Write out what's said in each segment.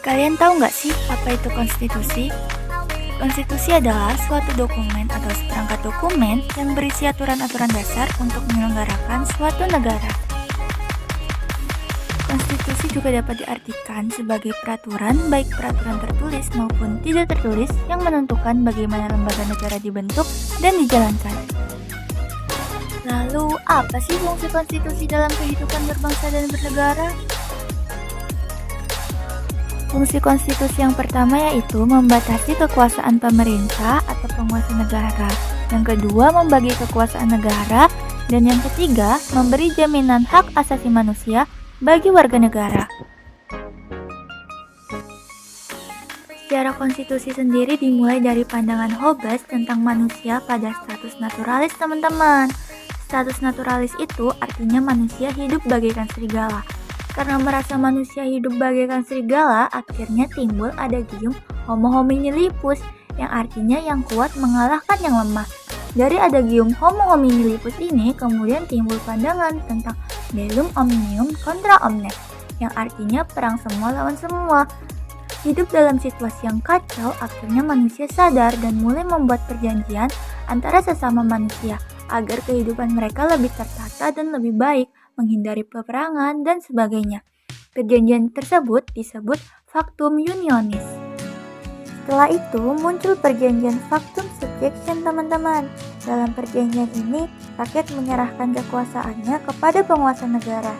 Kalian tahu nggak sih apa itu konstitusi? Konstitusi adalah suatu dokumen atau seperangkat dokumen yang berisi aturan-aturan dasar untuk menyelenggarakan suatu negara. Konstitusi juga dapat diartikan sebagai peraturan, baik peraturan tertulis maupun tidak tertulis, yang menentukan bagaimana lembaga negara dibentuk dan dijalankan. Lalu, apa sih fungsi konstitusi dalam kehidupan berbangsa dan bernegara? Fungsi konstitusi yang pertama yaitu membatasi kekuasaan pemerintah atau penguasa negara. Yang kedua, membagi kekuasaan negara. Dan yang ketiga, memberi jaminan hak asasi manusia bagi warga negara. Sejarah konstitusi sendiri dimulai dari pandangan Hobbes tentang manusia pada status naturalis, teman-teman. Status naturalis itu artinya manusia hidup bagaikan serigala. Karena merasa manusia hidup bagaikan serigala, akhirnya timbul adagium homo homini lupus, yang artinya yang kuat mengalahkan yang lemah. Dari adagium homo homini lupus ini kemudian timbul pandangan tentang bellum omnium contra omnes, yang artinya perang semua lawan semua. Hidup dalam situasi yang kacau, akhirnya manusia sadar dan mulai membuat perjanjian antara sesama manusia agar kehidupan mereka lebih tertata dan lebih baik, menghindari peperangan dan sebagainya. Perjanjian tersebut disebut Pactum Unionis. Setelah itu muncul perjanjian Pactum Subjection, teman-teman. Dalam perjanjian ini, rakyat menyerahkan kekuasaannya kepada penguasa negara.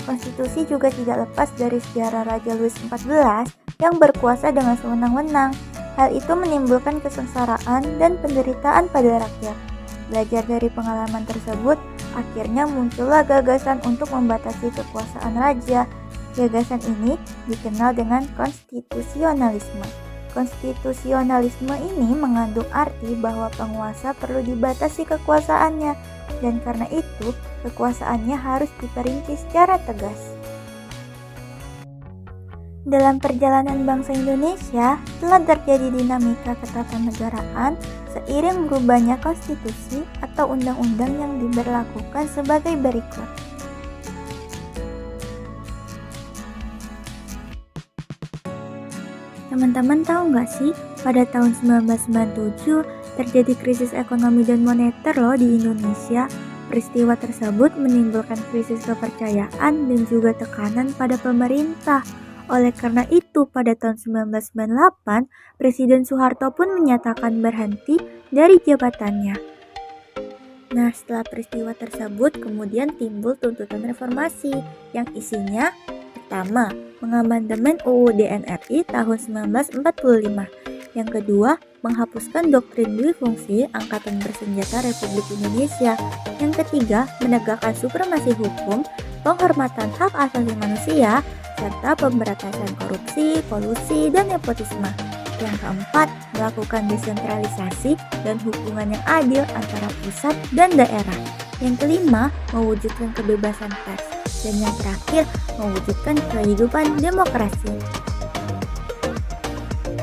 Konstitusi juga tidak lepas dari sejarah Raja Louis XIV yang berkuasa dengan sewenang-wenang. Hal itu menimbulkan kesengsaraan dan penderitaan pada rakyat. Belajar dari pengalaman tersebut, akhirnya muncullah gagasan untuk membatasi kekuasaan raja. Gagasan ini dikenal dengan konstitusionalisme. Konstitusionalisme ini mengandung arti bahwa penguasa perlu dibatasi kekuasaannya, dan karena itu kekuasaannya harus diperinci secara tegas. Dalam perjalanan bangsa Indonesia, telah terjadi dinamika ketatanegaraan seiring berubahnya konstitusi atau undang-undang yang diberlakukan sebagai berikut. Teman-teman tahu nggak sih, pada tahun 1997 terjadi krisis ekonomi dan moneter loh di Indonesia. Peristiwa tersebut menimbulkan krisis kepercayaan dan juga tekanan pada pemerintah. Oleh karena itu, pada tahun 1998, Presiden Soeharto pun menyatakan berhenti dari jabatannya. Nah, setelah peristiwa tersebut, kemudian timbul tuntutan reformasi yang isinya: pertama, mengamandemen UUD NRI tahun 1945. Yang kedua, menghapuskan doktrin duifungsi Angkatan Bersenjata Republik Indonesia. Yang ketiga, menegakkan supremasi hukum, penghormatan hak asasi manusia, serta pemberantasan korupsi, kolusi, dan nepotisme. Yang keempat, melakukan desentralisasi dan hubungan yang adil antara pusat dan daerah. Yang kelima, mewujudkan kebebasan pers. Dan yang terakhir, mewujudkan kehidupan demokrasi.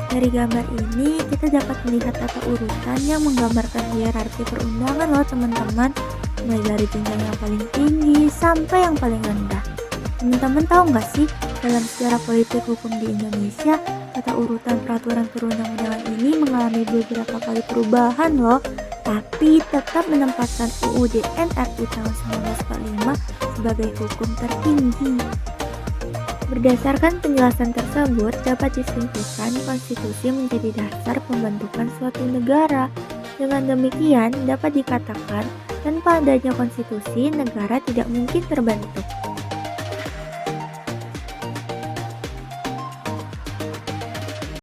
Dari gambar ini, kita dapat melihat tata urutan yang menggambarkan hierarki perundangan loh, teman-teman. Mulai dari jenjang yang paling tinggi sampai yang paling rendah. Teman-teman tahu nggak sih, dalam sejarah politik hukum di Indonesia, tata urutan peraturan perundang-undangan ini mengalami beberapa kali perubahan loh, tapi tetap menempatkan UUD NRI tahun 1945 sebagai hukum tertinggi. Berdasarkan penjelasan tersebut, dapat disimpulkan konstitusi menjadi dasar pembentukan suatu negara. Dengan demikian, dapat dikatakan tanpa adanya konstitusi, negara tidak mungkin terbentuk.